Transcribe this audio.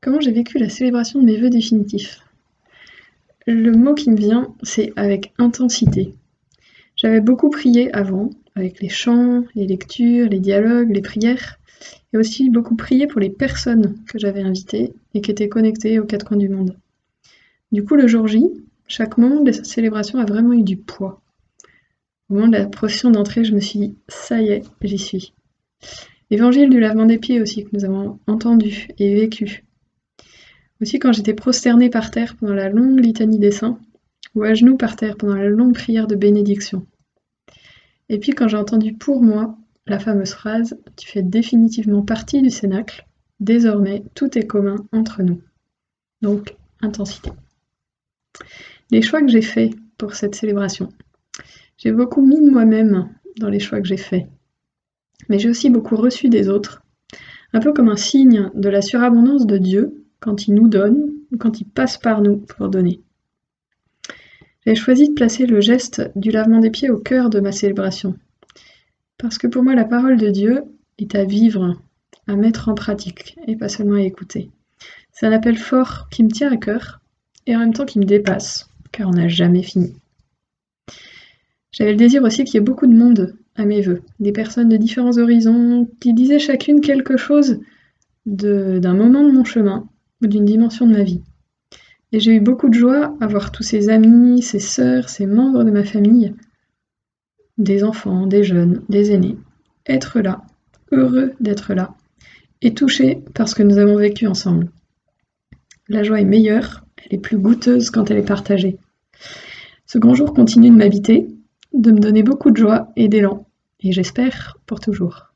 Comment j'ai vécu la célébration de mes vœux définitifs? Le mot qui me vient, c'est avec intensité. J'avais beaucoup prié avant, avec les chants, les lectures, les dialogues, les prières, et aussi beaucoup prié pour les personnes que j'avais invitées et qui étaient connectées aux quatre coins du monde. Du coup, le jour J, chaque moment de la célébration a vraiment eu du poids. Au moment de la procession d'entrée, je me suis dit, ça y est, j'y suis. L'évangile du lavement des pieds aussi, que nous avons entendu et vécu. Aussi quand j'étais prosternée par terre pendant la longue litanie des saints, ou à genoux par terre pendant la longue prière de bénédiction. Et puis quand j'ai entendu pour moi la fameuse phrase « Tu fais définitivement partie du Cénacle, désormais tout est commun entre nous ». Donc, intensité. Les choix que j'ai faits pour cette célébration. J'ai beaucoup mis de moi-même dans les choix que j'ai faits. Mais j'ai aussi beaucoup reçu des autres, un peu comme un signe de la surabondance de Dieu quand il nous donne ou quand il passe par nous pour donner. J'ai choisi de placer le geste du lavement des pieds au cœur de ma célébration. Parce que pour moi, la parole de Dieu est à vivre, à mettre en pratique, et pas seulement à écouter. C'est un appel fort qui me tient à cœur, et en même temps qui me dépasse, car on n'a jamais fini. J'avais le désir aussi qu'il y ait beaucoup de monde à mes vœux, des personnes de différents horizons, qui disaient chacune quelque chose d'un moment de mon chemin, ou d'une dimension de ma vie. Et j'ai eu beaucoup de joie à voir tous ces amis, ces sœurs, ces membres de ma famille, des enfants, des jeunes, des aînés, être là, heureux d'être là, et touchés par ce que nous avons vécu ensemble. La joie est meilleure, elle est plus goûteuse quand elle est partagée. Ce grand jour continue de m'habiter, de me donner beaucoup de joie et d'élan, et j'espère pour toujours.